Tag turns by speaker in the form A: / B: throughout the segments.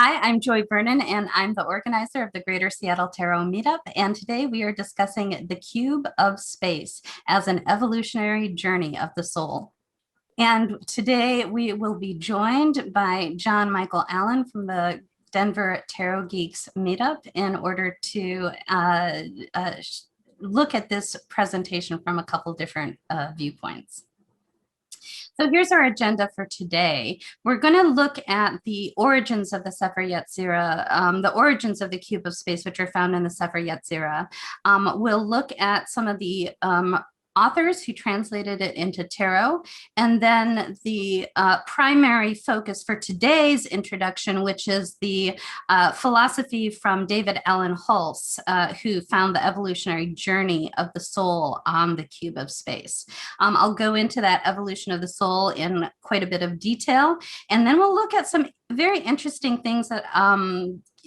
A: Hi, I'm Joy Vernon, and I'm the organizer of the Greater Seattle Tarot Meetup. And today we are discussing the cube of space as an evolutionary journey of the soul. And today we will be joined by John Michael Allen from the Denver Tarot Geeks Meetup in order to look at this presentation from a couple different viewpoints. So here's our agenda for today. We're going to look at the origins of the Sepher Yetzirah, the origins of the cube of space, which are found in the Sepher Yetzirah. We'll look at some of the authors who translated it into tarot, and then the primary focus for today's introduction, which is the philosophy from David Allen Hulse, who found the evolutionary journey of the soul on the cube of space. I'll go into that evolution of the soul in quite a bit of detail, and then we'll look at some very interesting things that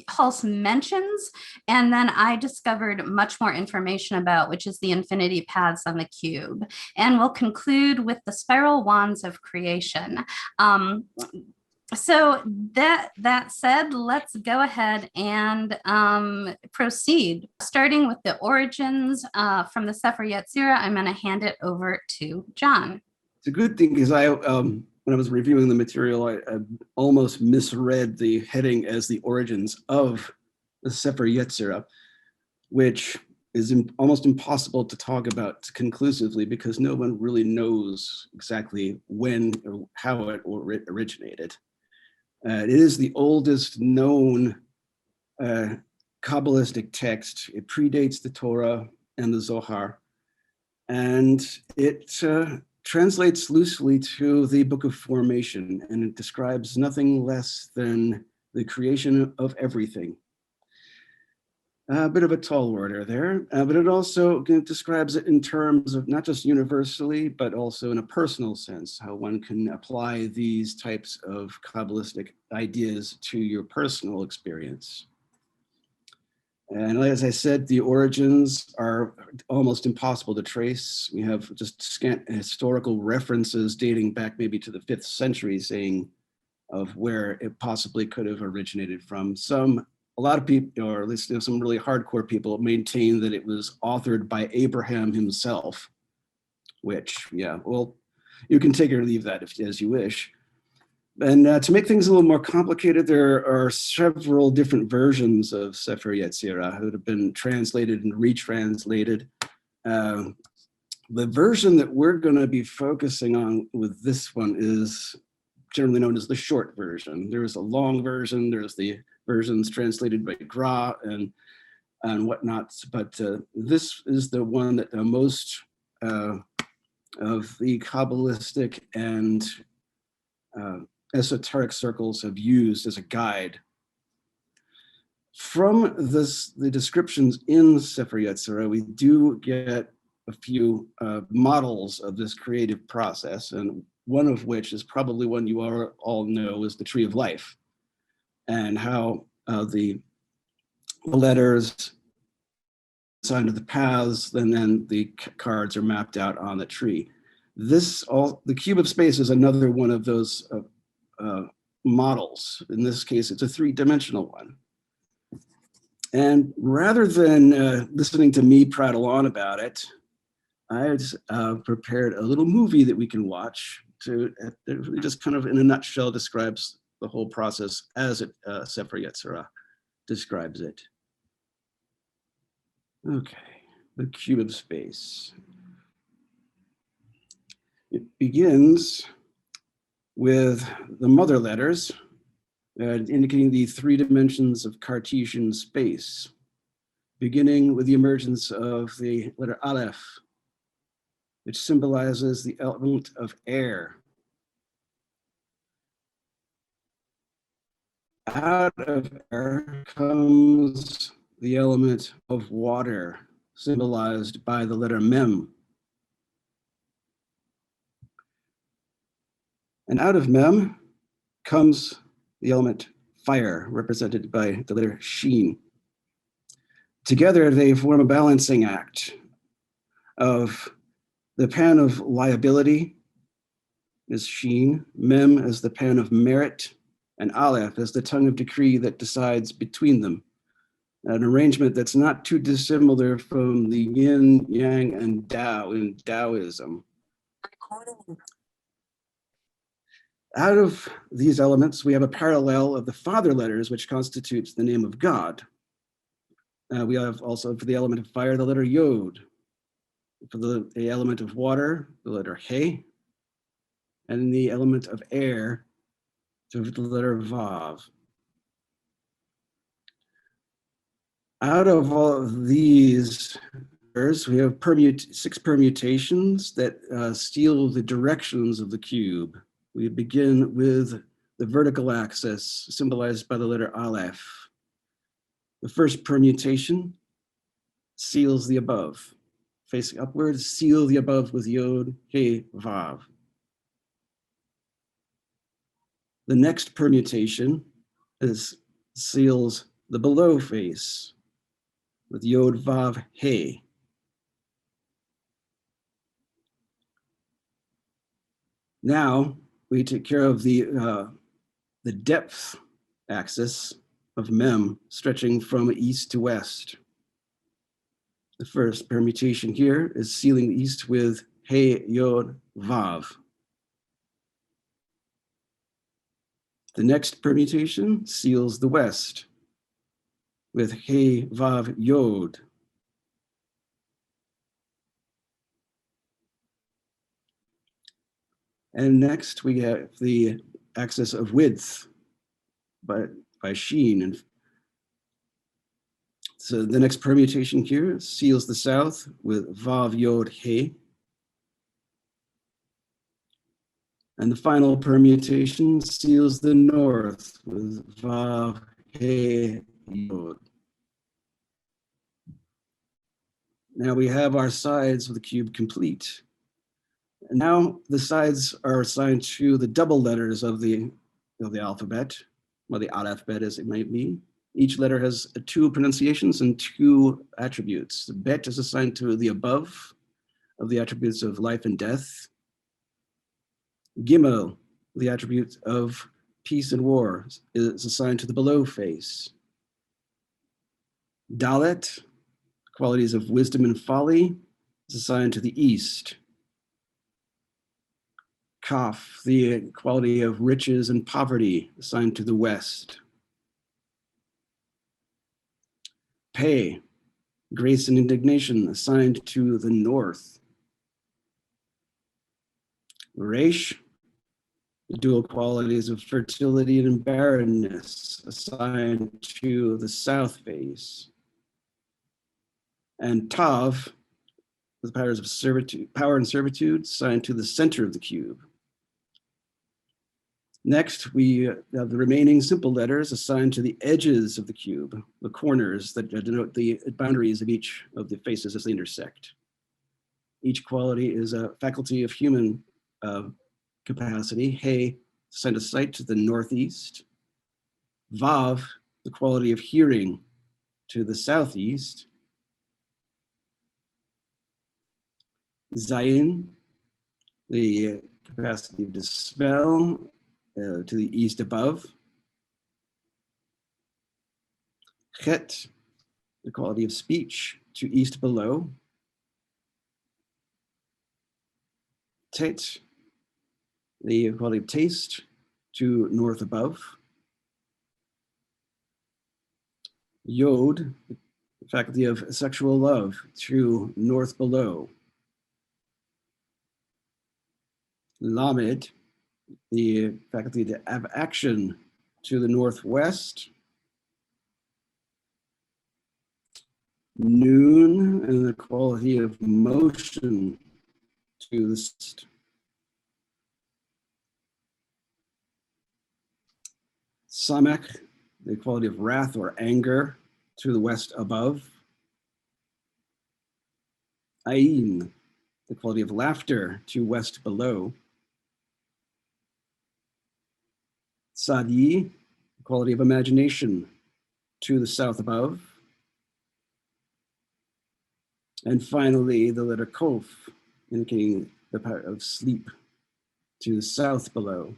A: Hulse mentions, and then I discovered much more information about, which is the infinity paths on the cube. And we'll conclude with the spiral wands of creation. So that said, let's go ahead and proceed. Starting with the origins from the Sepher Yetzirah, I'm going to hand it over to John.
B: It's a good thing because when I was reviewing the material, I almost misread the heading as the origins of the Sepher Yetzirah, which is almost impossible to talk about conclusively because no one really knows exactly when or how it originated. It is the oldest known qabalistic text. It predates the Torah and the Zohar, and it translates loosely to the Book of Formation, and it describes nothing less than the creation of everything. A bit of a tall order there, but it also describes it in terms of not just universally, but also in a personal sense, how one can apply these types of Kabbalistic ideas to your personal experience. And as I said, the origins are almost impossible to trace. We have just scant historical references dating back maybe to the 5th century saying of where it possibly could have originated from. A lot of people, or at least some really hardcore people, maintain that it was authored by Abraham himself, which, yeah, well, you can take or leave that as you wish. And to make things a little more complicated, there are several different versions of Sepher Yetzirah that have been translated and retranslated. The version that we're going to be focusing on with this one is generally known as the short version. There's a long version, there's the versions translated by Gra and whatnot, but this is the one that most of the Kabbalistic and esoteric circles have used as a guide. From the descriptions in Sepher Yetzirah, we do get a few models of this creative process, and one of which is probably one you all know is the Tree of Life, and how the letters assigned to the paths, and then the cards are mapped out on the tree. The cube of space is another one of those models. In this case, it's a 3-dimensional one. And rather than listening to me prattle on about it, I prepared a little movie that we can watch to really just kind of in a nutshell describes the whole process as Sepher Yetzirah describes it. Okay, the cube of space. It begins with the mother letters indicating the 3 dimensions of Cartesian space, beginning with the emergence of the letter Aleph, which symbolizes the element of air. Out of air comes the element of water, symbolized by the letter Mem. And out of Mem comes the element fire, represented by the letter Shin. Together, they form a balancing act of the pan of liability is Shin, Mem as the pan of merit, and Aleph as the tongue of decree that decides between them. An arrangement that's not too dissimilar from the yin, yang, and Tao in Taoism. Out of these elements, we have a parallel of the father letters, which constitutes the name of God. We have also, for the element of fire, the letter Yod. For the element of water, the letter He. And in the element of air, the letter Vav. Out of all of these, we have 6 permutations that steal the directions of the cube. We begin with the vertical axis, symbolized by the letter Aleph. The first permutation seals the above. Facing upwards, seal the above with Yod, He, Vav. The next permutation seals the below face with Yod, Vav, He. Now we take care of the depth axis of Mem, stretching from east to west. The first permutation here is sealing the east with He, Yod, Vav. The next permutation seals the west with He, Vav, Yod. And next we have the axis of width by Shin. And so the next permutation here seals the south with Vav, Yod, He. And the final permutation seals the north with Vav, He, Yod. Now we have our sides of the cube complete. And now the sides are assigned to the double letters of the alphabet, or the alphabet as it might be. Each letter has 2 pronunciations and 2 attributes. The bet is assigned to the above of the attributes of life and death. Gimel, the attribute of peace and war, is assigned to the below face. Dalet, qualities of wisdom and folly, is assigned to the east. Kaf, the quality of riches and poverty, assigned to the west. Pei, grace and indignation, assigned to the north. Resh, the dual qualities of fertility and barrenness, assigned to the south face. And Tav, the powers of servitude, power and servitude, assigned to the center of the cube. Next, we have the remaining simple letters assigned to the edges of the cube, the corners that denote the boundaries of each of the faces as they intersect. Each quality is a faculty of human capacity. He, assigned a sight to the northeast. Vav, the quality of hearing, to the southeast. Zayin, the capacity to smell, to the east above. Chet, the quality of speech, to east below. Tet, the quality of taste, to north above. Yod, the faculty of sexual love, to north below. Lamed, the faculty to have action, to the northwest. Noon, and the quality of motion, to the east. Samek, the quality of wrath or anger, to the west above. Ain, the quality of laughter, to west below. Sadi, the quality of imagination, to the south above. And finally, the letter Kof, indicating the power of sleep, to the south below.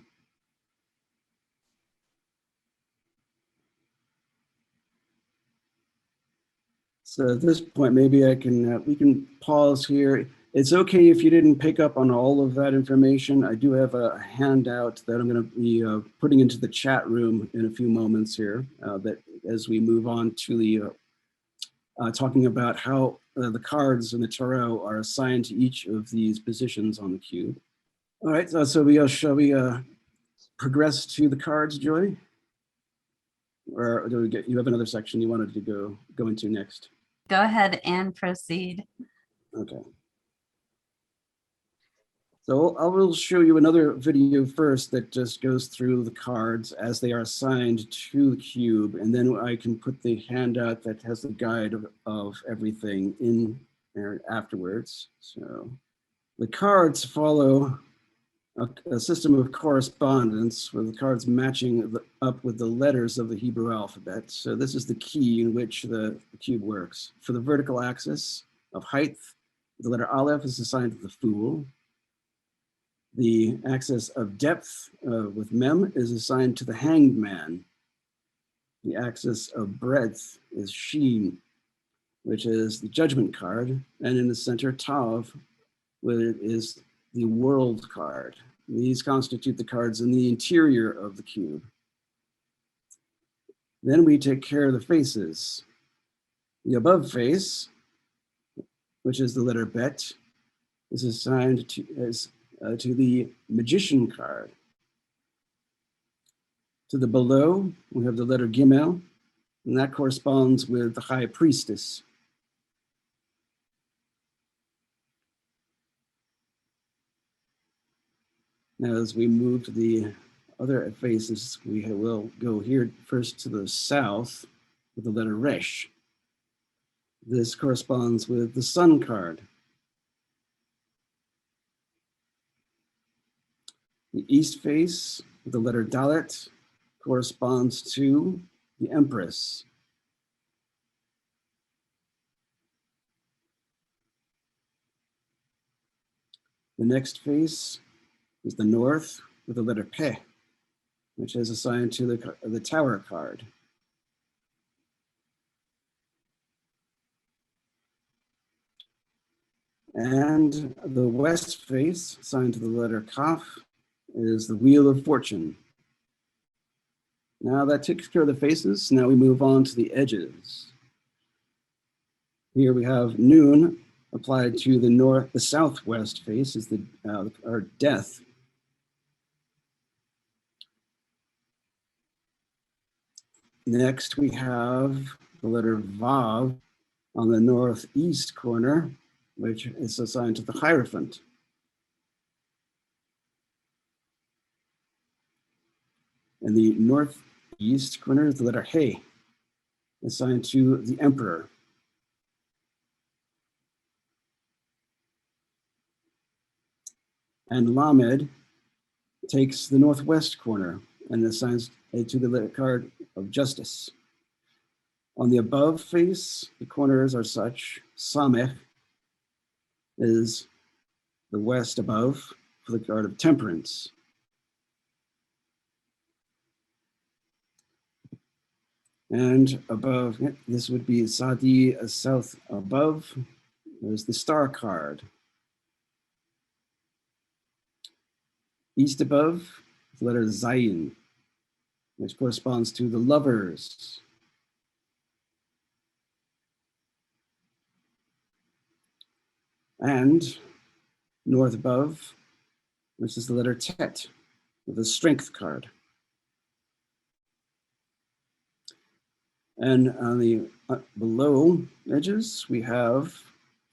B: So at this point, maybe we can pause here. It's okay if you didn't pick up on all of that information. I do have a handout that I'm going to be putting into the chat room in a few moments here, that as we move on to the talking about how the cards in the tarot are assigned to each of these positions on the cube. All right, so shall we progress to the cards, Joy? Or do we you have another section you wanted to go into next?
A: Go ahead and proceed.
B: Okay. So I will show you another video first that just goes through the cards as they are assigned to the cube, and then I can put the handout that has the guide of everything in there afterwards. So the cards follow a system of correspondence with the cards matching up with the letters of the Hebrew alphabet. So this is the key in which the cube works. For the vertical axis of height, the letter Aleph is assigned to the Fool. The axis of depth with Mem is assigned to the Hanged Man. The axis of breadth is Sheen, which is the Judgment card. And in the center, Tav, where it is the World card. These constitute the cards in the interior of the cube. Then we take care of the faces. The above face, which is the letter Bet, is assigned to the Magician card. To the below, we have the letter Gimel, and that corresponds with the High Priestess. Now, as we move to the other faces, we will go here first to the south with the letter Resh. This corresponds with the Sun card. The east face with the letter Dalet corresponds to the Empress. The next face is the north with the letter Peh, which is assigned to the Tower card. And the west face, assigned to the letter Kaf, is the Wheel of Fortune. Now that takes care of the faces. Now we move on to the edges. Here we have Noon applied to the southwest face is our Death. Next we have the letter Vav on the northeast corner, which is assigned to the Hierophant. And the northeast corner is the letter He, assigned to the Emperor. And Lamed takes the northwest corner and assigns it to the card of Justice. On the above face, the corners are such. Samech is the west above for the card of Temperance. And above, this would be Sadi south above. There's the Star card. East above, the letter Zayin, which corresponds to the Lovers. And north above, which is the letter Tet, with the Strength card. And on the below edges, we have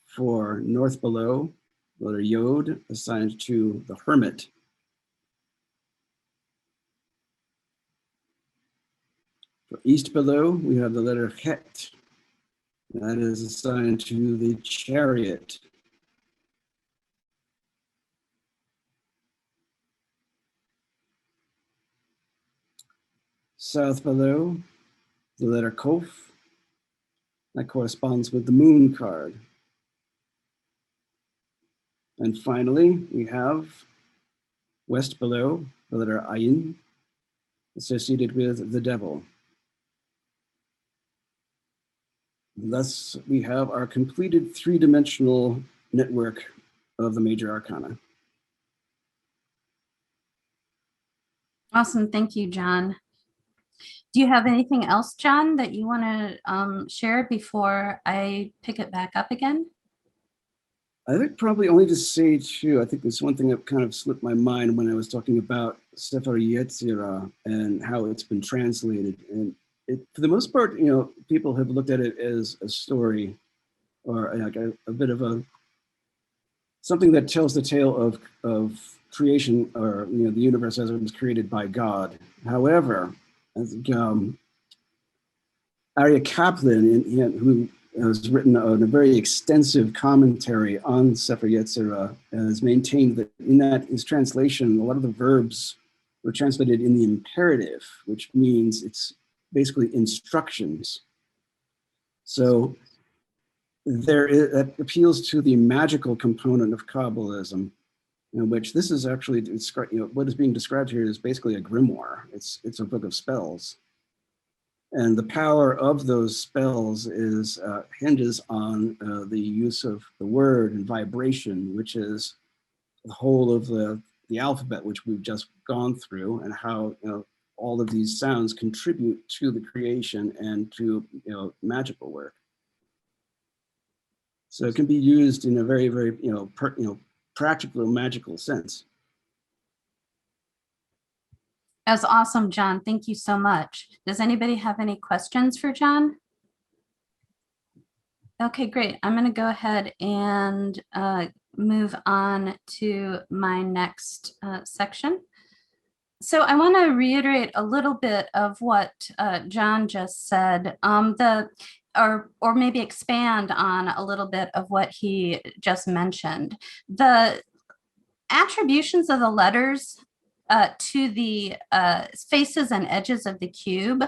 B: for north below, the letter Yod assigned to the Hermit. For east below, we have the letter Het. That is assigned to the Chariot. South below, the letter Kof. That corresponds with the Moon card. And finally, we have west below, the letter Ayin, associated with the Devil. Thus, we have our completed three-dimensional network of the Major Arcana.
A: Awesome. Thank you, John. Do you have anything else, John, that you want to share before I pick it back up again?
B: I think probably only to say too, I think there's one thing that kind of slipped my mind when I was talking about Sepher Yetzirah and how it's been translated. And for the most part, people have looked at it as a story or like a bit of something that tells the tale of creation, or the universe as it was created by God. However, I think Arya Kaplan, who has written a very extensive commentary on Sepher Yetzirah, has maintained that in his translation, a lot of the verbs were translated in the imperative, which means it's basically instructions. So that appeals to the magical component of Kabbalism, in which this is actually, what is being described here is basically a grimoire. It's a book of spells. And the power of those spells hinges on the use of the word and vibration, which is the whole of the alphabet, which we've just gone through, and how all of these sounds contribute to the creation and to magical work. So it can be used in a very, very practical, magical sense.
A: That was awesome, John. Thank you so much. Does anybody have any questions for John? Okay, great. I'm going to go ahead and move on to my next section. So I want to reiterate a little bit of what John just said, or maybe expand on a little bit of what he just mentioned. The attributions of the letters to the faces and edges of the cube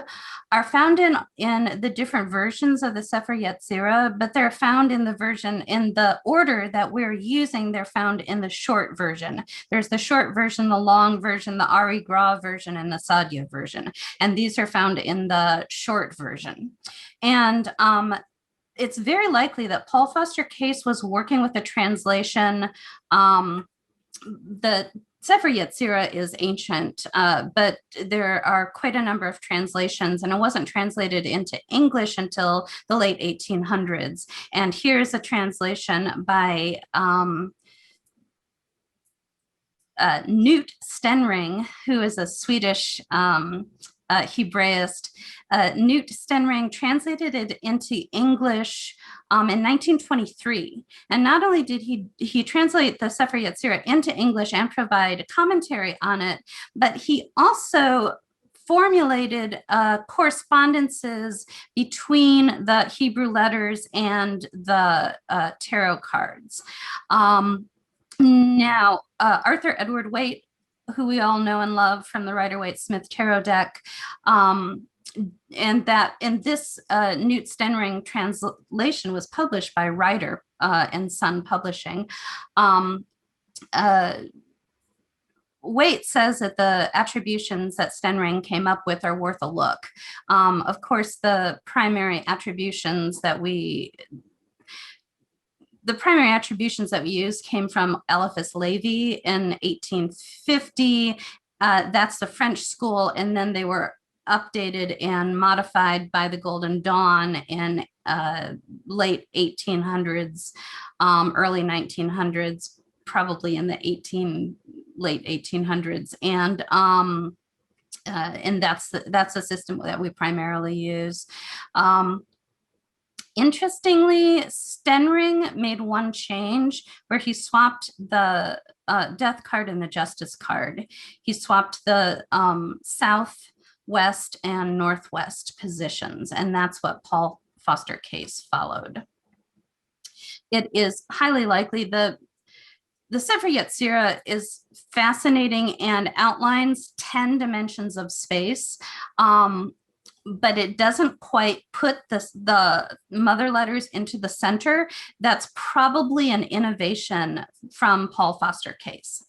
A: are found in the different versions of the Sepher Yetzirah, but they're found in the order that we're using. They're found in the short version. There's the short version, the long version, the Ari Gra version, and the Sadya version. And these are found in the short version. And it's very likely that Paul Foster Case was working with a translation. The Sepher Yetzirah is ancient, but there are quite a number of translations, and it wasn't translated into English until the late 1800s. And here's a translation by Knut Stenring, who is a Swedish Hebraist. Knut Stenring translated it into English in 1923. And not only did he translate the Sepher Yetzirah into English and provide commentary on it, but he also formulated correspondences between the Hebrew letters and the tarot cards. Now, Arthur Edward Waite, who we all know and love from the Rider-Waite-Smith tarot deck, and that in this Knut Stenring translation was published by Rider and Son Publishing. Waite says that the attributions that Stenring came up with are worth a look. Of course, the primary attributions that we use came from Eliphas Levi in 1850. That's the French school, and then they were updated and modified by the Golden Dawn in late 1800s, early 1900s, probably in the late 1800s, and that's the system that we primarily use. Interestingly, Stenring made one change where he swapped the death card and the justice card. He swapped the south, west, and northwest positions, and that's what Paul Foster Case followed. It is highly likely the Sepher Yetzirah is fascinating and outlines 10 dimensions of space. But it doesn't quite put the mother letters into the center. That's probably an innovation from Paul Foster Case.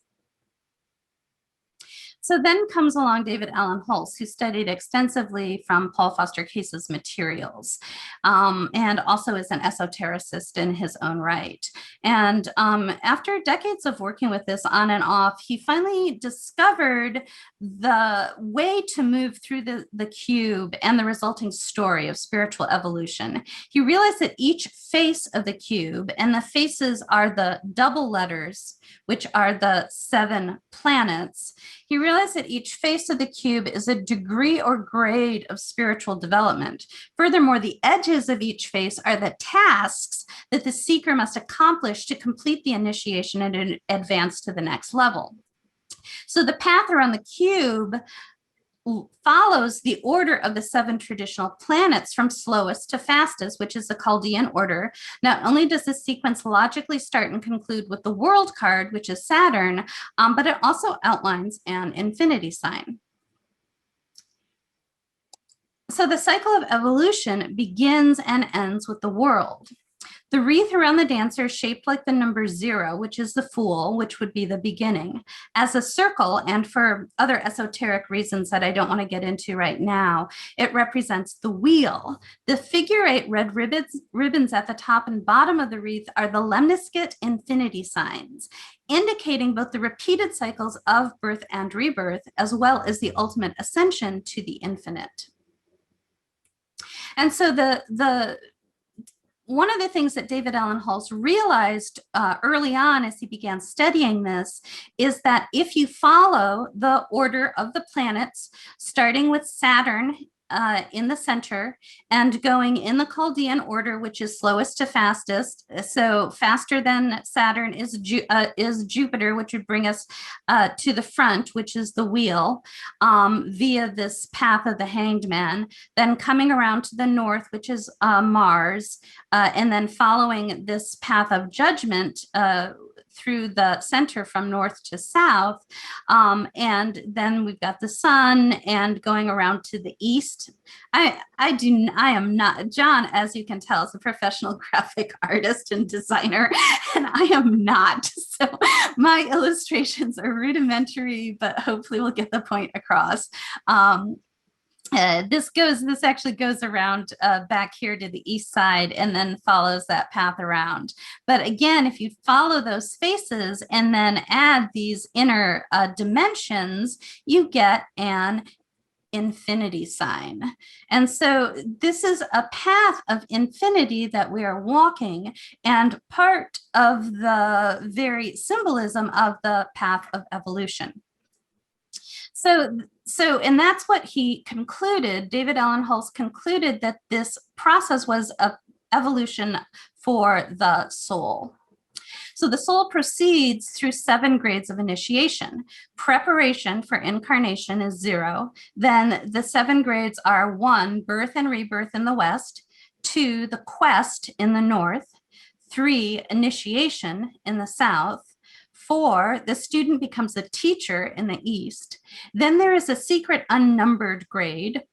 A: So then comes along David Allen Hulse, who studied extensively from Paul Foster Case's materials, and also is an esotericist in his own right. And after decades of working with this on and off, he finally discovered the way to move through the cube and the resulting story of spiritual evolution. He realized that each face of the cube, and the faces are the double letters, which are the 7 planets. He realized that each face of the cube is a degree or grade of spiritual development. Furthermore, the edges of each face are the tasks that the seeker must accomplish to complete the initiation and advance to the next level. So the path around the cube follows the order of the 7 traditional planets from slowest to fastest, which is the Chaldean order. Not only does the sequence logically start and conclude with the world card, which is Saturn, but it also outlines an infinity sign. So the cycle of evolution begins and ends with the world. The wreath around the dancer is shaped like the number 0, which is the Fool, which would be the beginning. As a circle, and for other esoteric reasons that I don't want to get into right now, it represents the wheel. The figure 8 red ribbons at the top and bottom of the wreath are the lemniscate infinity signs, indicating both the repeated cycles of birth and rebirth, as well as the ultimate ascension to the infinite. And so one of the things that David Allen Hulse realized early on as he began studying this is that if you follow the order of the planets, starting with Saturn in the center and going in the Chaldean order, which is slowest to fastest. So faster than Saturn is Jupiter, which would bring us to the front, which is the wheel, via this path of the hanged man, then coming around to the north, which is Mars, and then following this path of judgment through the center from north to south. And then we've got the sun and going around to the east. I am not, John, as you can tell, is a professional graphic artist and designer, and I am not. So my illustrations are rudimentary, but hopefully we'll get the point across. This actually goes around back here to the east side and then follows that path around. But again, if you follow those faces and then add these inner dimensions, you get an infinity sign. And so this is a path of infinity that we are walking, and part of the very symbolism of the path of evolution. So, and that's what he concluded. David Allen Hulse concluded that this process was an evolution for the soul. So the soul proceeds through 7 grades of initiation. Preparation for incarnation is 0. Then the 7 grades are 1, birth and rebirth in the west, 2, the quest in the north, 3, initiation in the south, 4, the student becomes a teacher in the east. Then there is a secret unnumbered grade.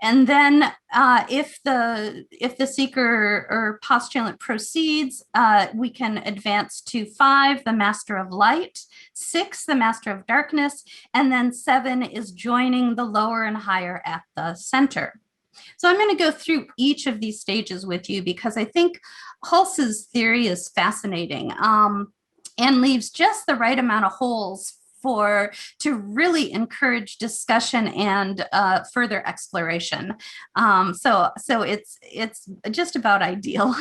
A: And then if the seeker or postulant proceeds, we can advance to 5, the master of light, 6, the master of darkness, and then 7 is joining the lower and higher at the center. So I'm going to go through each of these stages with you because I think Hulse's theory is fascinating. And leaves just the right amount of holes to really encourage discussion and further exploration. So it's just about ideal.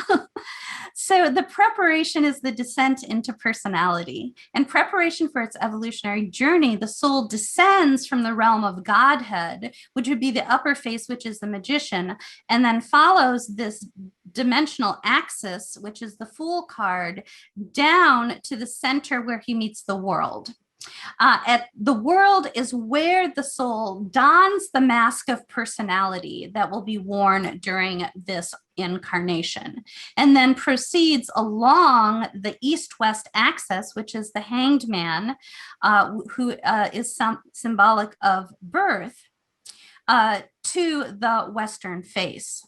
A: So the preparation is the descent into personality. And preparation for its evolutionary journey, the soul descends from the realm of Godhead, which would be the upper face, which is the magician, and then follows this dimensional axis, which is the Fool card, down to the center where he meets the world. At the world is where the soul dons the mask of personality that will be worn during this incarnation, and then proceeds along the east-west axis, which is the hanged man, who is symbolic of birth, to the western face.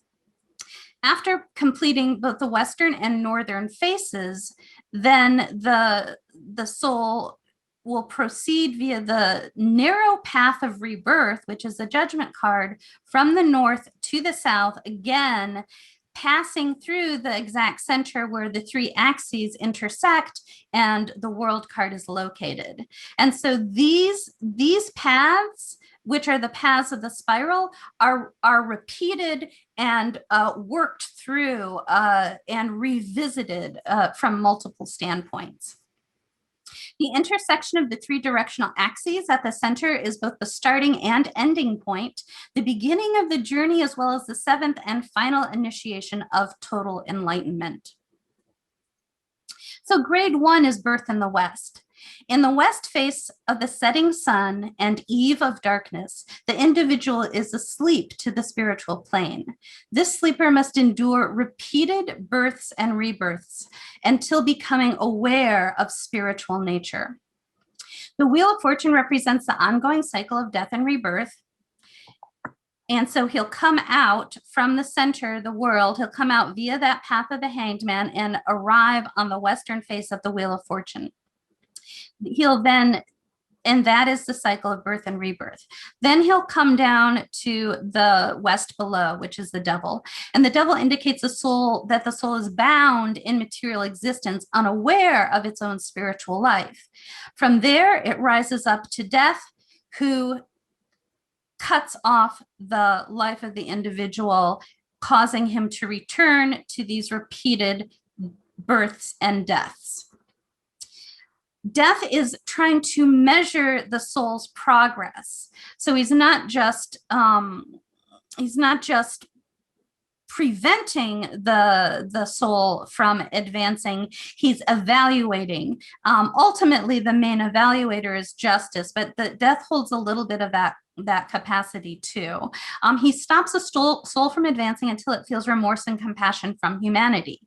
A: After completing both the western and northern faces, then the soul will proceed via the narrow path of rebirth, which is the judgment card, from the north to the south, again, passing through the exact center where the three axes intersect and the world card is located. And so these paths, which are the paths of the spiral, are repeated and worked through and revisited from multiple standpoints. The intersection of the three directional axes at the center is both the starting and ending point, the beginning of the journey, as well as the seventh and final initiation of total enlightenment. So grade 1 is birth in the West. In the west face of the setting sun and eve of darkness, the individual is asleep to the spiritual plane. This sleeper must endure repeated births and rebirths until becoming aware of spiritual nature. The Wheel of Fortune represents the ongoing cycle of death and rebirth. And so he'll come out from the center, the world, he'll come out via that path of the Hanged Man and arrive on the western face of the Wheel of Fortune. He'll then, and that is the cycle of birth and rebirth. Then he'll come down to the west below, which is the devil. And the devil indicates the soul, that the soul is bound in material existence, unaware of its own spiritual life. From there, it rises up to death, who cuts off the life of the individual, causing him to return to these repeated births and deaths. Death is trying to measure the soul's progress. So he's not just preventing the soul from advancing, he's evaluating. Ultimately, the main evaluator is justice, but the death holds a little bit of that capacity too. He stops a soul from advancing until it feels remorse and compassion from humanity.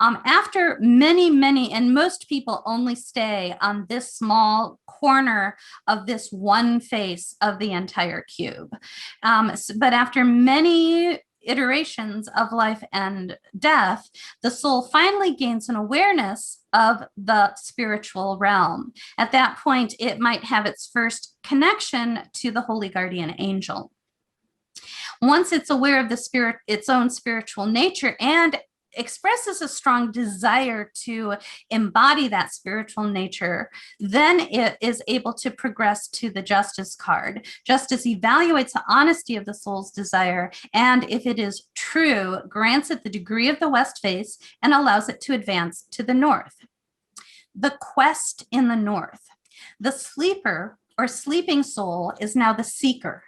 A: After many, and most people only stay on this small corner of this one face of the entire cube. But after many iterations of life and death, the soul finally gains an awareness of the spiritual realm. At that point, it might have its first connection to the holy guardian angel. Once it's aware of the spirit, its own spiritual nature, and expresses a strong desire to embody that spiritual nature, then it is able to progress to the justice card. Justice evaluates the honesty of the soul's desire, and if it is true, grants it the degree of the west face and allows it to advance to the north. The quest in the north. The sleeper or sleeping soul is now the seeker.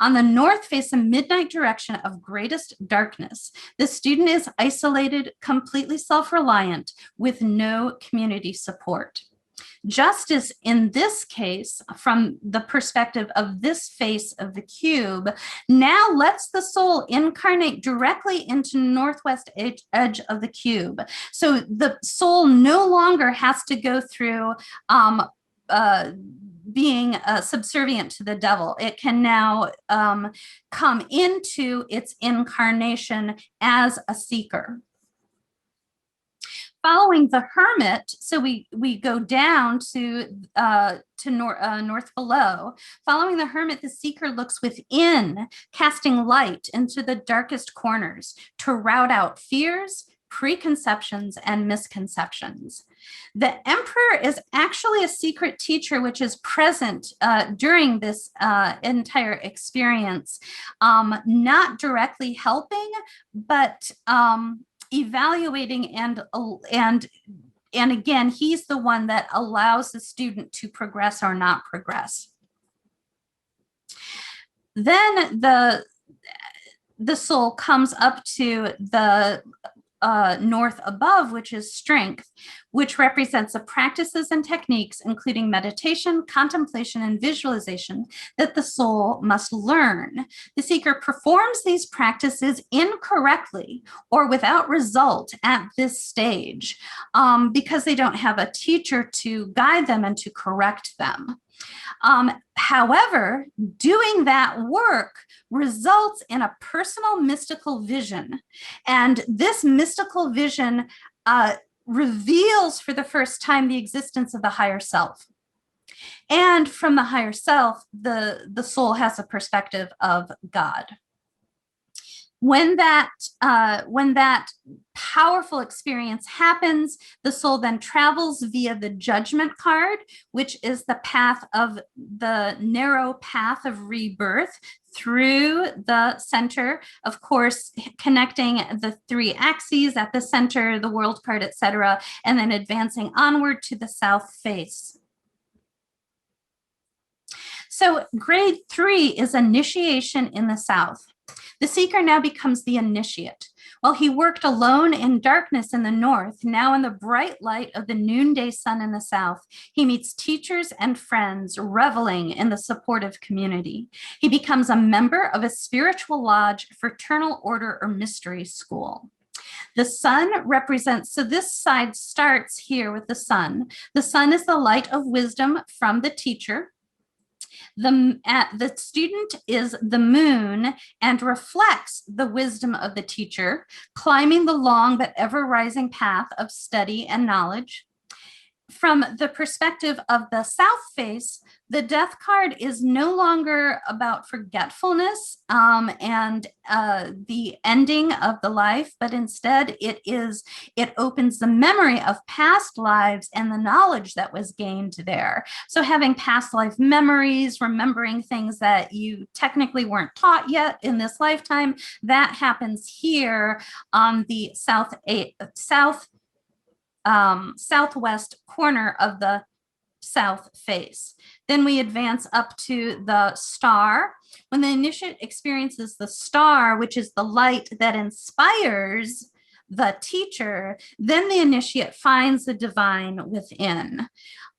A: On the north face, a midnight direction of greatest darkness, the student is isolated, completely self-reliant, with no community support. Justice, in this case, from the perspective of this face of the cube, now lets the soul incarnate directly into northwest edge of the cube. So the soul no longer has to go through being subservient to the devil. It can now come into its incarnation as a seeker. Following the hermit, so we go down to north below. Following the hermit, the seeker looks within, casting light into the darkest corners to rout out fears, preconceptions, and misconceptions. The emperor is actually a secret teacher, which is present during this entire experience, not directly helping, but evaluating and again, he's the one that allows the student to progress or not progress. Then the soul comes up to the north above, which is strength, which represents the practices and techniques, including meditation, contemplation, and visualization, that the soul must learn. The seeker performs these practices incorrectly or without result at this stage because they don't have a teacher to guide them and to correct them. However, doing that work results in a personal mystical vision. And this mystical vision reveals for the first time the existence of the higher self. And from the higher self, the soul has a perspective of God. When that powerful experience happens, the soul then travels via the judgment card, which is the path of the narrow path of rebirth through the center, of course, connecting the three axes at the center, the world card, etc., and then advancing onward to the south face. So grade 3 is initiation in the south. The seeker now becomes the initiate. While he worked alone in darkness in the north, now in the bright light of the noonday sun in the south, he meets teachers and friends reveling in the supportive community. He becomes a member of a spiritual lodge, fraternal order, or mystery school. The sun represents, so this side starts here with the sun. The sun is the light of wisdom from the teacher. The student is the moon and reflects the wisdom of the teacher, climbing the long but ever-rising path of study and knowledge. From the perspective of the south face, the death card is no longer about forgetfulness and the ending of the life, but instead it opens the memory of past lives and the knowledge that was gained there. So having past life memories, remembering things that you technically weren't taught yet in this lifetime, that happens here on the southwest corner of the south face. Then we advance up to the star. When the initiate experiences the star, which is the light that inspires the teacher, then the initiate finds the divine within.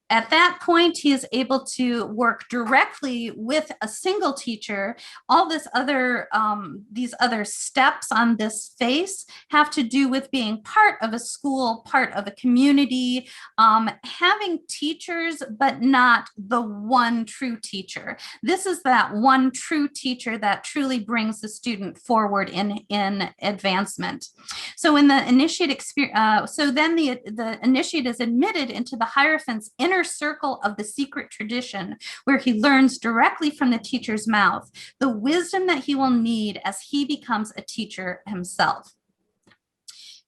A: At that point, he is able to work directly with a single teacher. All these other steps on this face have to do with being part of a school, part of a community, having teachers, but not the one true teacher. This is that one true teacher that truly brings the student forward in advancement. So when the initiate the initiate is admitted into the Hierophant's inner circle of the secret tradition, where he learns directly from the teacher's mouth the wisdom that he will need as he becomes a teacher himself.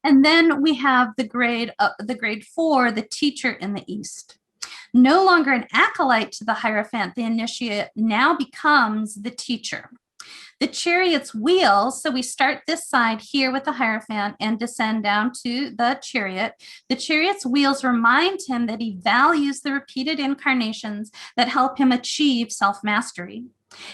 A: And then we have the grade 4, the teacher in the east. No longer an acolyte to the Hierophant, the initiate now becomes the teacher. The chariot's wheels, so we start this side here with the Hierophant and descend down to the chariot. The chariot's wheels remind him that he values the repeated incarnations that help him achieve self-mastery.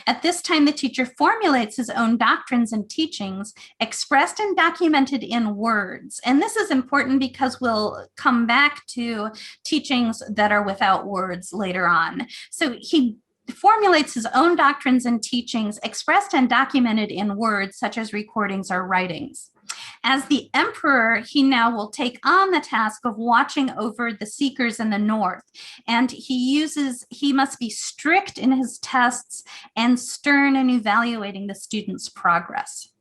A: At this time, the teacher formulates his own doctrines and teachings, expressed and documented in words. And this is important because we'll come back to teachings that are without words later on. So he formulates his own doctrines and teachings expressed and documented in words, such as recordings or writings. As the emperor, he now will take on the task of watching over the seekers in the north. And he must be strict in his tests and stern in evaluating the student's progress.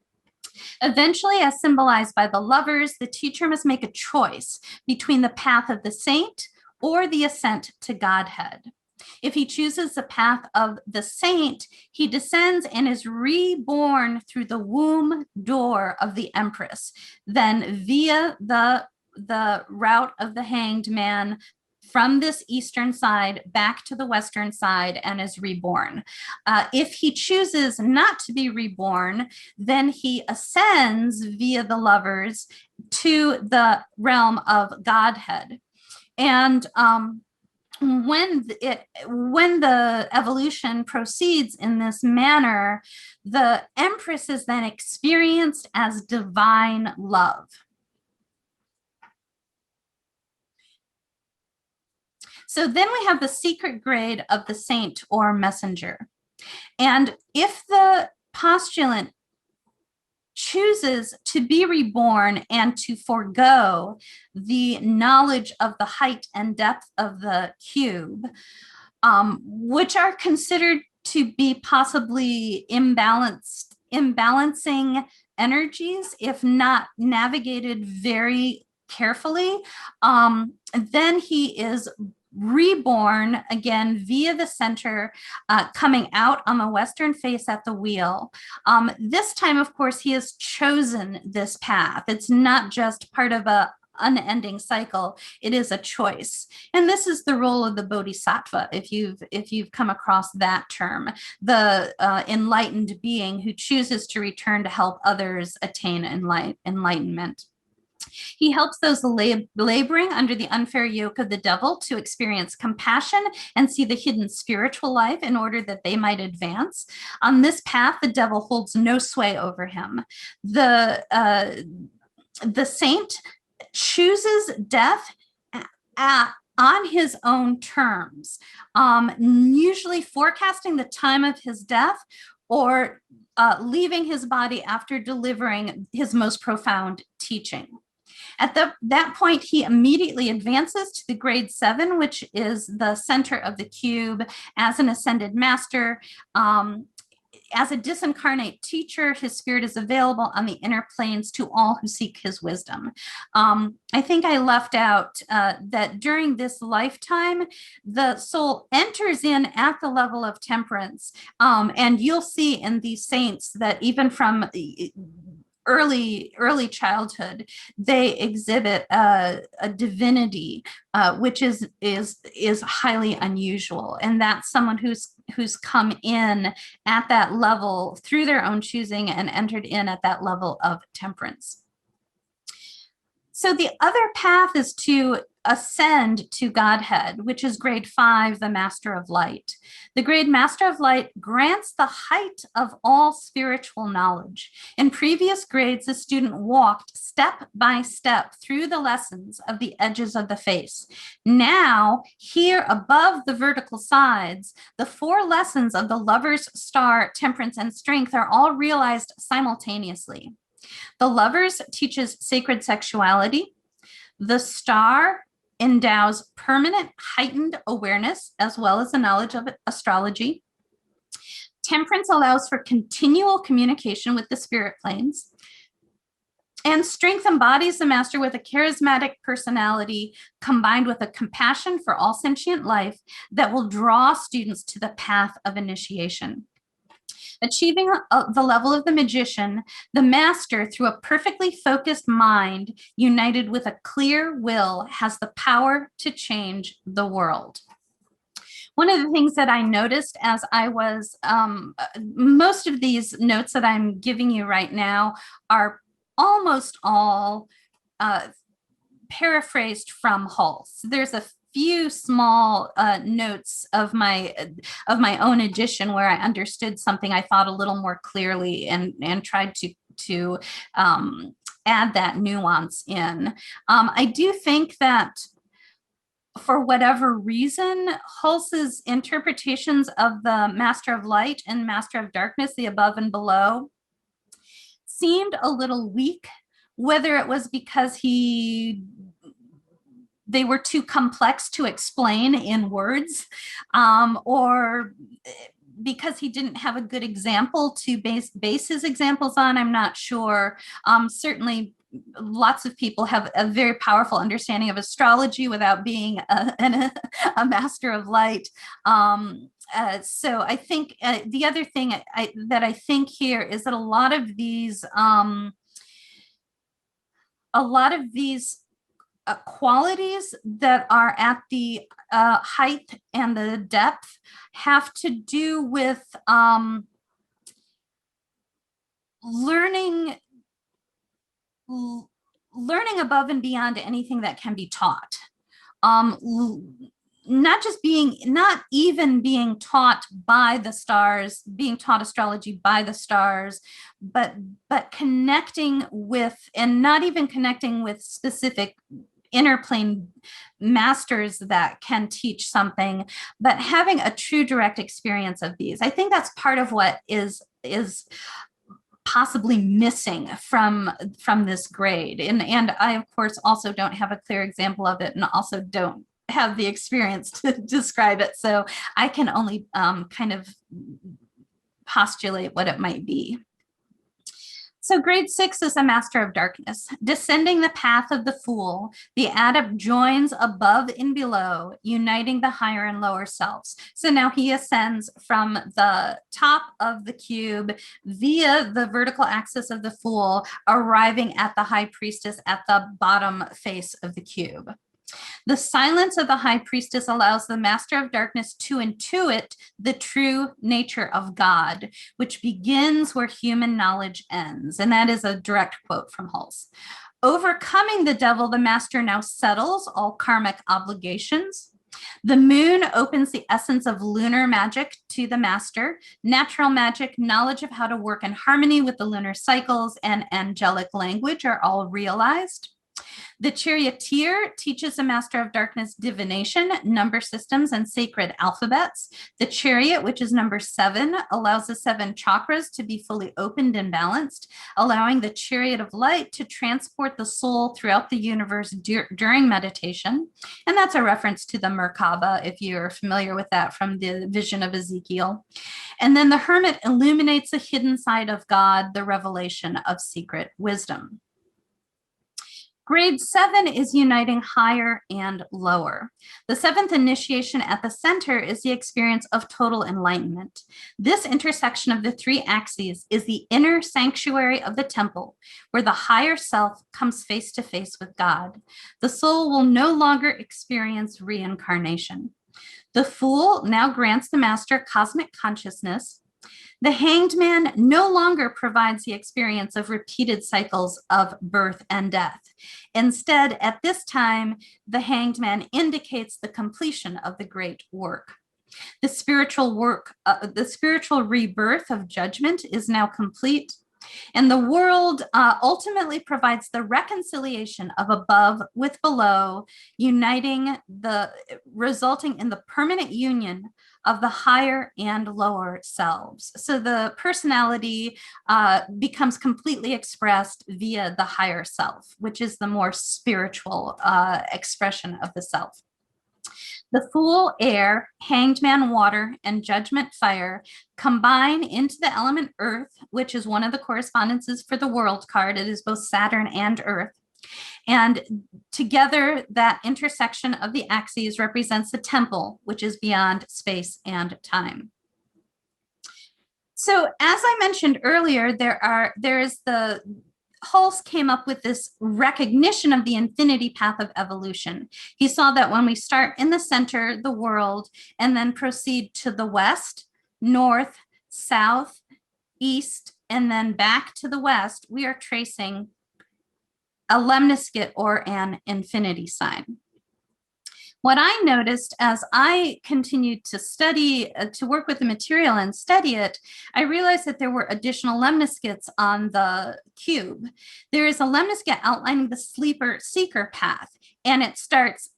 A: Eventually, as symbolized by the lovers, the teacher must make a choice between the path of the saint or the ascent to Godhead. If he chooses the path of the saint, he descends and is reborn through the womb door of the empress, then via the route of the hanged man from this eastern side back to the western side and is reborn. If he chooses not to be reborn, then he ascends via the lovers to the realm of Godhead. And when the evolution proceeds in this manner, the empress is then experienced as divine love. So then we have the secret grade of the saint or messenger. And if the postulant chooses to be reborn and to forego the knowledge of the height and depth of the cube, which are considered to be possibly imbalancing energies, if not navigated very carefully, then he is reborn again via the center, coming out on the western face at the wheel. This time, of course, he has chosen this path. It's not just part of a unending cycle. It is a choice. And this is the role of the bodhisattva, if you've come across that term, the enlightened being who chooses to return to help others attain enlightenment. He helps those laboring under the unfair yoke of the devil to experience compassion and see the hidden spiritual life in order that they might advance. On this path, the devil holds no sway over him. The saint chooses death on his own terms, usually forecasting the time of his death or leaving his body after delivering his most profound teaching. At that point, he immediately advances to the grade 7, which is the center of the cube, as an ascended master. As a disincarnate teacher, his spirit is available on the inner planes to all who seek his wisdom. I think I left out that during this lifetime, the soul enters in at the level of temperance. And you'll see in these saints that even from early childhood, they exhibit a divinity, which is highly unusual. And that's someone who's come in at that level through their own choosing and entered in at that level of temperance. So the other path is to ascend to Godhead, which is grade 5, the Master of Light. The grade Master of Light grants the height of all spiritual knowledge. In previous grades, the student walked step by step through the lessons of the edges of the face. Now, here above the vertical sides, the 4 lessons of the Lover's Star, Temperance, and Strength are all realized simultaneously. The Lovers teaches sacred sexuality. The Star endows permanent heightened awareness as well as the knowledge of astrology. Temperance allows for continual communication with the spirit planes. And Strength embodies the master with a charismatic personality combined with a compassion for all sentient life that will draw students to the path of initiation. Achieving the level of the magician, the master, through a perfectly focused mind, united with a clear will, has the power to change the world. One of the things that I noticed as I was, most of these notes that I'm giving you right now are almost all paraphrased from Hulse. There's a few small notes of my own edition where I understood something I thought a little more clearly and tried to add that nuance in. I do think that for whatever reason, Hulse's interpretations of the Master of Light and Master of Darkness, the above and below, seemed a little weak, whether it was because they were too complex to explain in words, or because he didn't have a good example to base his examples on. I'm not sure. Certainly, lots of people have a very powerful understanding of astrology without being a master of light. So I think the other thing that I think here is that a lot of these qualities that are at the height and the depth have to do with learning above and beyond anything that can be taught. Not even being taught by the stars, being taught astrology by the stars, but connecting with, and not even connecting with specific inner plane masters that can teach something, but having a true direct experience of these. I think that's part of what is possibly missing from this grade. And I, of course, also don't have a clear example of it, and also don't have the experience to describe it. So I can only kind of postulate what it might be. So grade 6 is a master of darkness. Descending the path of the fool, the adept joins above and below, uniting the higher and lower selves. So now he ascends from the top of the cube via the vertical axis of the fool, arriving at the high priestess at the bottom face of the cube. The silence of the high priestess allows the master of darkness to intuit the true nature of God, which begins where human knowledge ends. And that is a direct quote from Hulse. Overcoming the devil, the master now settles all karmic obligations. The moon opens the essence of lunar magic to the master. Natural magic, knowledge of how to work in harmony with the lunar cycles, and angelic language are all realized. The charioteer teaches the master of darkness divination, number systems, and sacred alphabets. The chariot, which is number 7, allows the 7 chakras to be fully opened and balanced, allowing the chariot of light to transport the soul throughout the universe during meditation. And that's a reference to the Merkaba, if you're familiar with that from the vision of Ezekiel. And then the hermit illuminates the hidden side of God, the revelation of secret wisdom. Grade 7 is uniting higher and lower. The 7th initiation at the center is the experience of total enlightenment. This intersection of the 3 axes is the inner sanctuary of the temple, where the higher self comes face to face with God. The soul will no longer experience reincarnation. The fool now grants the master cosmic consciousness. The hanged man no longer provides the experience of repeated cycles of birth and death. Instead, at this time, the hanged man indicates the completion of the great work. The spiritual rebirth of judgment is now complete. And the world ultimately provides the reconciliation of above with below, resulting in the permanent union of the higher and lower selves. So the personality becomes completely expressed via the higher self, which is the more spiritual expression of the self. The fool, air, hanged man, water, and judgment, fire, combine into the element earth, which is one of the correspondences for the world card. It is both Saturn and Earth. And together, that intersection of the axes represents the temple, which is beyond space and time. So as I mentioned earlier, Hulse came up with this recognition of the infinity path of evolution. He saw that when we start in the center, the world, and then proceed to the west, north, south, east, and then back to the west, we are tracing a lemniscate or an infinity sign. What I noticed as I continued to study, to work with the material and study it, I realized that there were additional lemniscates on the cube. There is a lemniscate outlining the sleeper-seeker path, and it starts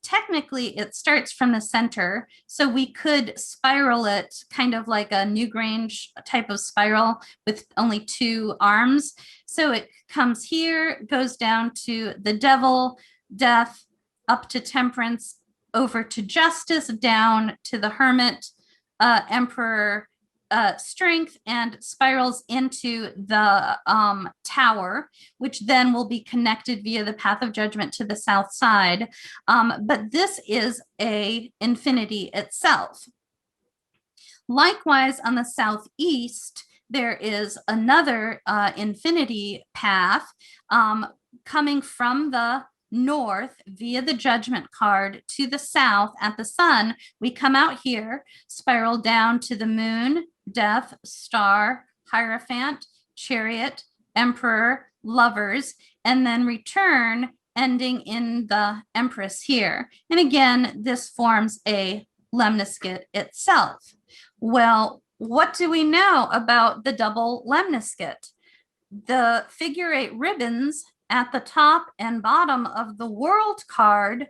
A: from the center, so we could spiral it kind of like a Newgrange type of spiral with only 2 arms. So it comes here, goes down to the devil, death, up to temperance, over to justice, down to the hermit, emperor, strength, and spirals into the tower, which then will be connected via the path of judgment to the south side. But this is a infinity itself. Likewise, on the southeast, there is another infinity path coming from the north via the judgment card to the south at the sun. We come out here, spiral down to the moon, death, star, hierophant, chariot, emperor, lovers, and then return, ending in the empress here. And again, this forms a lemniscate itself. Well, what do we know about the double lemniscate? The figure 8 ribbons at the top and bottom of the world card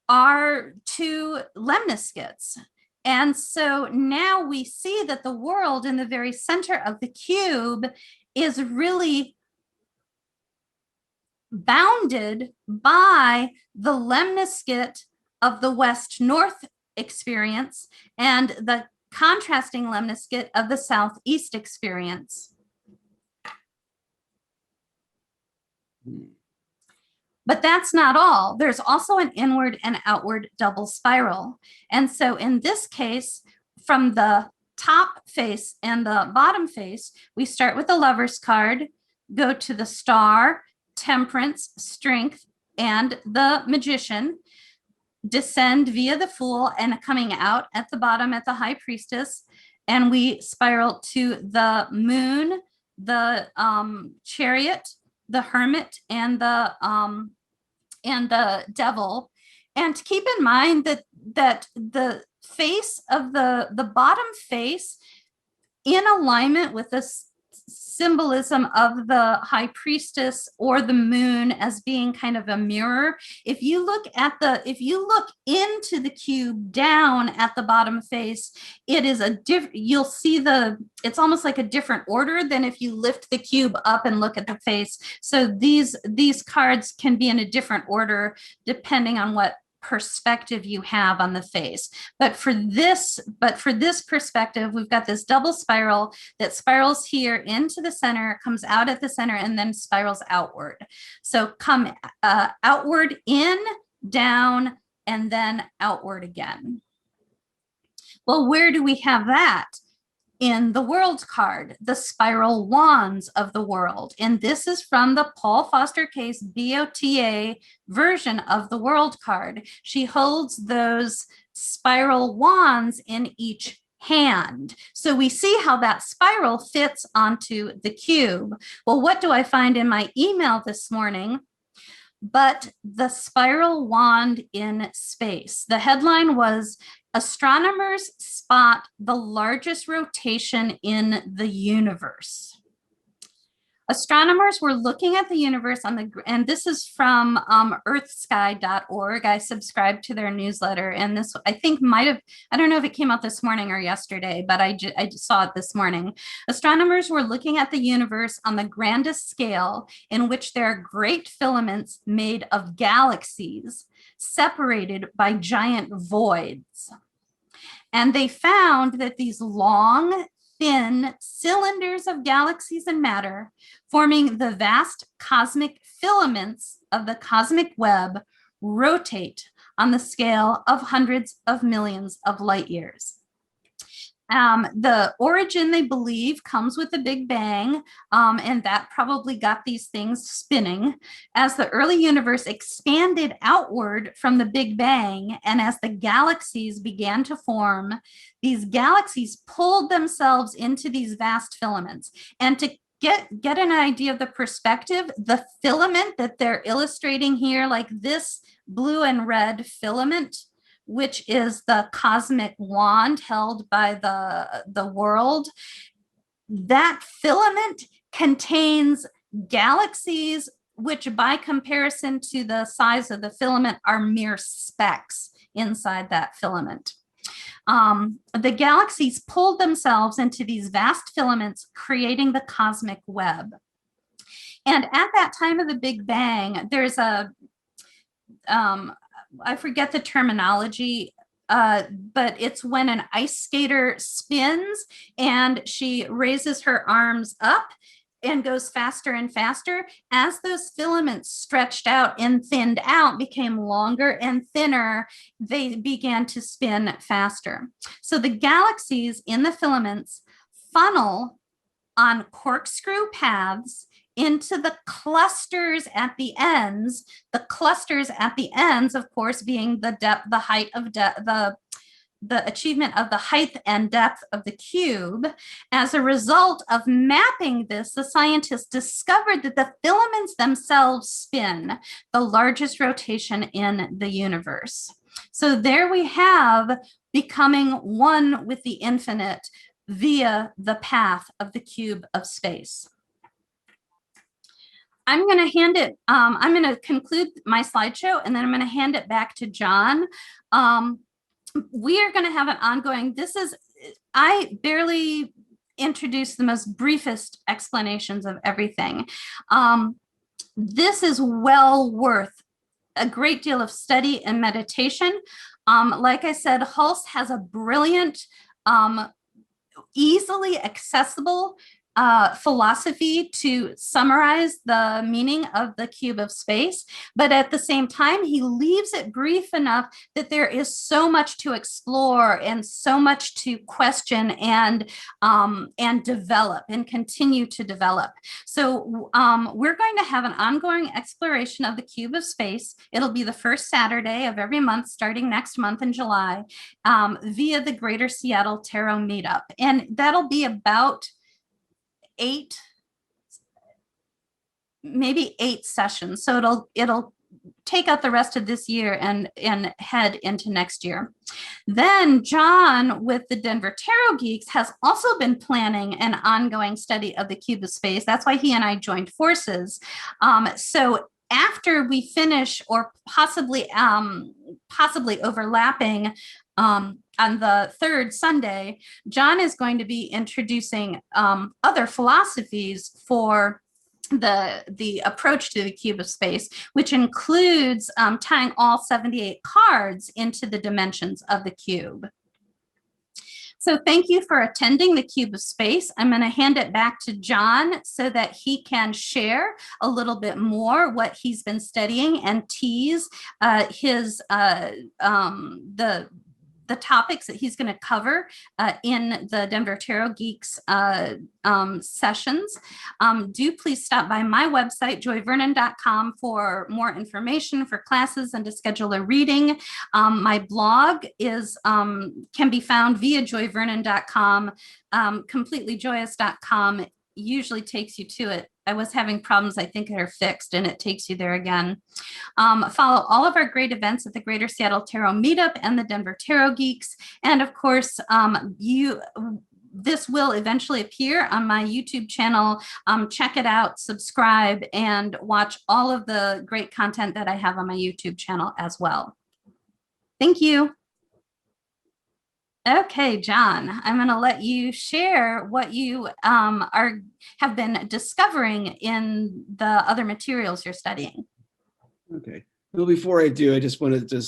A: are 2 lemniscates. And so now we see that the world in the very center of the cube is really bounded by the lemniscate of the west-north experience and the contrasting lemniscate of the southeast experience. But that's not all. There's also an inward and outward double spiral. And so in this case, from the top face and the bottom face, we start with the Lover's card, go to the Star, Temperance, Strength, and the Magician, descend via the Fool, and coming out at the bottom at the High Priestess. And we spiral to the Moon, the Chariot, the Hermit, and the Devil. And keep in mind that the face of the bottom face, in alignment with this symbolism of the High Priestess or the Moon as being kind of a mirror. If you look into the cube down at the bottom face, it is you'll see it's almost like a different order than if you lift the cube up and look at the face. So these cards can be in a different order depending on what perspective you have on the face. But for this perspective, we've got this double spiral that spirals here into the center, comes out at the center, and then spirals outward. So come outward, in, down, and then outward again. Well, where do we have that? In the World card, the spiral wands of the world. And this is from the Paul Foster Case BOTA version of the World card. She holds those spiral wands in each hand. So we see how that spiral fits onto the cube. Well, what do I find in my email this morning? But the spiral wand in space. The headline was, astronomers spot the largest rotation in the universe. Astronomers were looking at the universe and this is from earthsky.org. I subscribe to their newsletter, and this I think I don't know if it came out this morning or yesterday, but I just saw it this morning. Astronomers were looking at the universe on the grandest scale, in which there are great filaments made of galaxies separated by giant voids. And they found that these long, thin cylinders of galaxies and matter, forming the vast cosmic filaments of the cosmic web, rotate on the scale of hundreds of millions of light years. The origin, they believe, comes with the Big Bang, and that probably got these things spinning. As the early universe expanded outward from the Big Bang, and as the galaxies began to form, these galaxies pulled themselves into these vast filaments. And to get an idea of the perspective, the filament that they're illustrating here, like this blue and red filament, which is the cosmic wand held by the world, that filament contains galaxies, which by comparison to the size of the filament are mere specks inside that filament. The galaxies pulled themselves into these vast filaments, creating the cosmic web. And at that time of the Big Bang, there's I forget the terminology, but it's when an ice skater spins and she raises her arms up and goes faster and faster. As those filaments stretched out and thinned out, became longer and thinner, they began to spin faster. So the galaxies in the filaments funnel on corkscrew paths into the clusters at the ends. The clusters at the ends, of course, being the depth, the height of the achievement of the height and depth of the cube. As a result of mapping this, the scientists discovered that the filaments themselves spin the largest rotation in the universe. So there we have becoming one with the infinite via the path of the cube of space. I'm going to hand it, I'm going to conclude my slideshow, and then I'm going to hand it back to John. We are going to have an ongoing, I barely introduced the most briefest explanations of everything. This is well worth a great deal of study and meditation. Like I said, Hulse has a brilliant, easily accessible philosophy to summarize the meaning of the cube of space, but at the same time, he leaves it brief enough that there is so much to explore and so much to question and develop and continue to develop. So we're going to have an ongoing exploration of the cube of space. It'll be the first Saturday of every month starting next month in July via the Greater Seattle Tarot Meetup. And that'll be about maybe eight sessions. So it'll take out the rest of this year and head into next year. Then John with the Denver Tarot Geeks has also been planning an ongoing study of the cube of space. That's why he and I joined forces. So after we finish, or possibly overlapping on the third Sunday, John is going to be introducing other philosophies for the approach to the cube of space, which includes tying all 78 cards into the dimensions of the cube. So thank you for attending the cube of space. I'm going to hand it back to John so that he can share a little bit more what he's been studying and tease the topics that he's going to cover in the Denver Tarot Geeks sessions. Do please stop by my website, joyvernon.com, for more information, for classes, and to schedule a reading. My blog can be found via joyvernon.com. Completelyjoyous.com usually takes you to it. I was having problems, I think they're fixed, and it takes you there again. Follow all of our great events at the Greater Seattle Tarot Meetup and the Denver Tarot Geeks. And of course, this will eventually appear on my YouTube channel. Check it out, subscribe, and watch all of the great content that I have on my YouTube channel as well. Thank you. Okay, John, I'm going to let you share what you have been discovering in the other materials you're studying.
B: Okay. Well, before I do, I just want to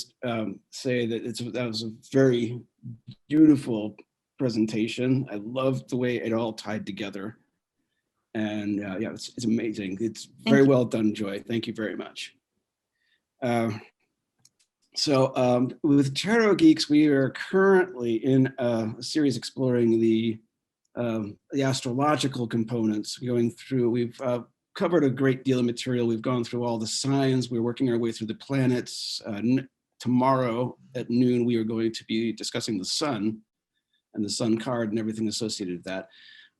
B: say that that was a very beautiful presentation. I loved the way it all tied together, and yeah, it's amazing. It's very well done, Joy. Thank you very much. So with Tarot Geeks, we are currently in a series exploring the astrological components. We've covered a great deal of material. We've gone through all the signs. We're working our way through the planets. Tomorrow at noon, we are going to be discussing the sun and the sun card and everything associated with that.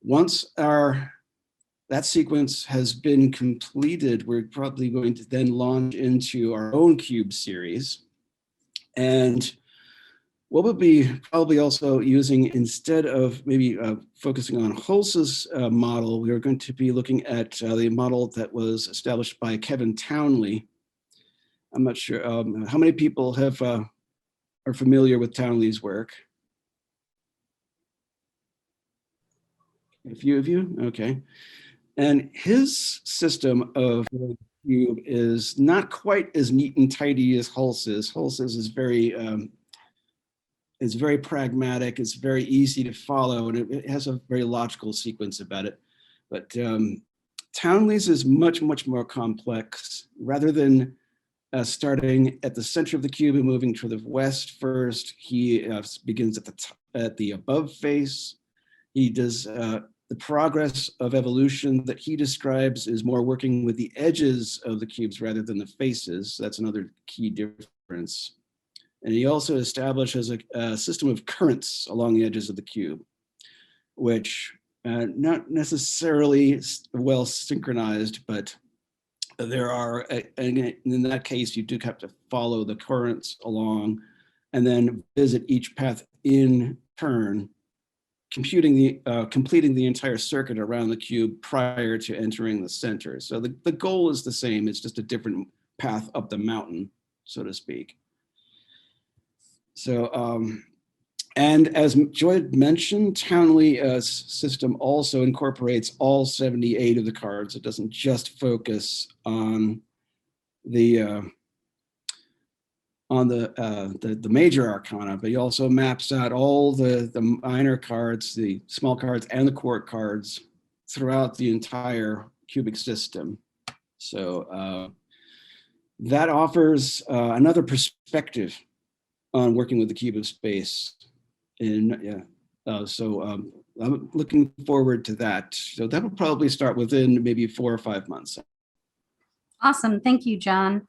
B: Once that sequence has been completed, we're probably going to then launch into our own cube series. And what we'll be probably also using, instead of maybe focusing on Holz's model, we are going to be looking at the model that was established by Kevin Townley. I'm not sure how many people are familiar with Townley's work. A few of you, okay. And his system of cube is not quite as neat and tidy as Holz's. Holz's is very pragmatic. It's very easy to follow, and it has a very logical sequence about it. But Townley's is much more complex. Rather than starting at the center of the cube and moving to the west first, he begins at the above face. He does the progress of evolution that he describes is more working with the edges of the cubes rather than the faces. That's another key difference. And he also establishes a system of currents along the edges of the cube, which not necessarily well synchronized, but there are, and in that case, you do have to follow the currents along and then visit each path in turn, completing the entire circuit around the cube prior to entering the center. So the goal is the same. It's just a different path up the mountain, so to speak. So, and as Joy mentioned, Townley's system also incorporates all 78 of the cards. It doesn't just focus on the major arcana, but he also maps out all the minor cards, the small cards, and the court cards, throughout the entire cubic system. So that offers another perspective on working with the cube of space. And I'm looking forward to that. So that will probably start within maybe 4 or 5 months.
A: Awesome. Thank you, John.